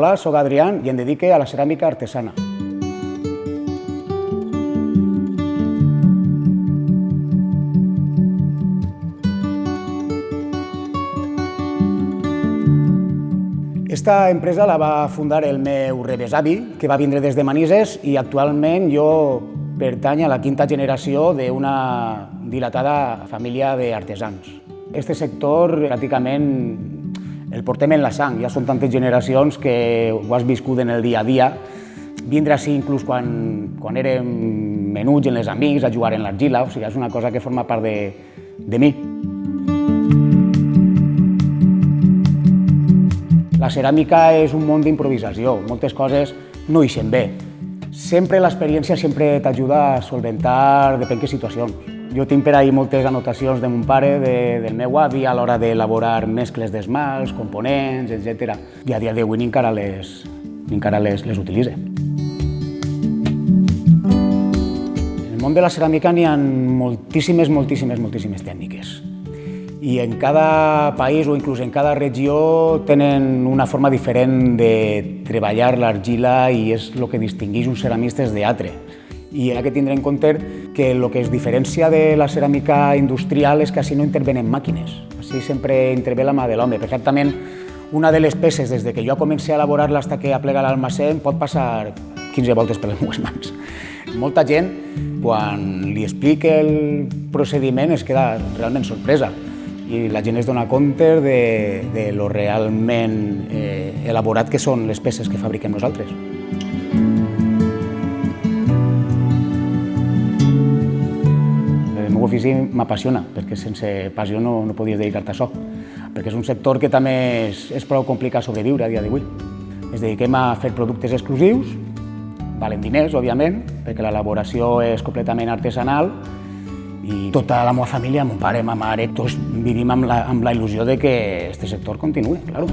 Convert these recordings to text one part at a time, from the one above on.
Hola, soc Adrián i em dedique a la ceràmica artesana. Esta empresa la va fundar el meu rebesavi, que va vindre des de Manises, i actualment jo pertany a la quinta generació d'una dilatada família d'artesans. Este sector pràcticament el portem en la sang, ja són tantes generacions que ho has viscut en el dia a dia. Vindre així inclús quan érem menuts en les amics a jugar en l'argila, o sigui, és una cosa que forma part de mi. La ceràmica és un món d'improvisació, moltes coses no ixen bé. Sempre l'experiència t'ajuda a solventar depèn de quines situacions. Jo tinc per ahí moltes anotacions de mon pare, del meu avi, a l'hora d'elaborar mescles d'esmalts, components, etc. I a dia d'avui encara les utilitze. En el món de la ceràmica n'hi ha moltíssimes tècniques. I en cada país o inclús en cada regió tenen una forma diferent de treballar l'argila i és el que distingeix uns ceramistes d'altres. I hi ha que tindre en compte que el que es diferencia de la ceràmica industrial és que així no intervenen màquines. Així sempre intervé la mà de l'home. Perfectament, una de les peces, des que jo comencé a elaborar-la fins que aplega l'almacén, pot passar 15 voltes per les meves mans. Molta gent, quan li explica el procediment, es queda realment sorpresa. I la gent es dona compte de lo realment elaborat que són les peces que fabriquem nosaltres. El meu ofici m'apassiona, perquè sense passió no podies dedicar-te a això, perquè és un sector que també és prou complicat sobreviure a dia d'avui. Ens dediquem a fer productes exclusius, valen diners, òbviament, perquè l'elaboració és completament artesanal, i tota la meva família, mon pare, ma mare, tots vivim amb la il·lusió de que aquest sector continuï, clar.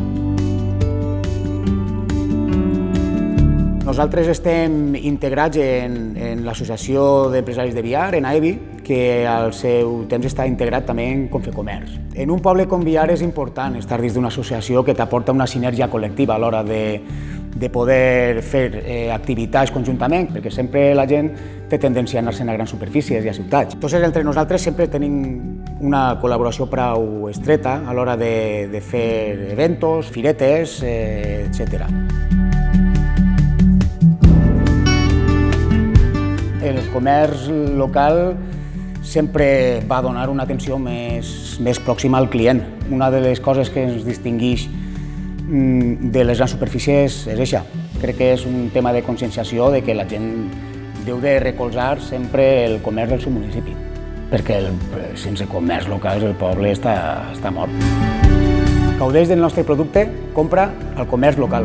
Nosaltres estem integrats en l'Associació d'Empresaris de Biar, en AEBI, que al seu temps està integrat també en Confecomerç. En un poble com Biar és important estar dins d'una associació que t'aporta una sinergia col·lectiva a l'hora de poder fer activitats conjuntament, perquè sempre la gent té tendència a anar-se'n a grans superfícies i a ciutats. Entonces, entre nosaltres sempre tenim una col·laboració prou estreta a l'hora de fer eventos, firetes, etc. El comerç local sempre va donar una atenció més pròxima al client. Una de les coses que ens distingeix de les grans superfícies és això. Crec que és un tema de conscienciació de que la gent deu de recolzar sempre el comerç del seu municipi, perquè sense comerç locals el poble està mort. Gaudeix del nostre producte, compra al comerç local.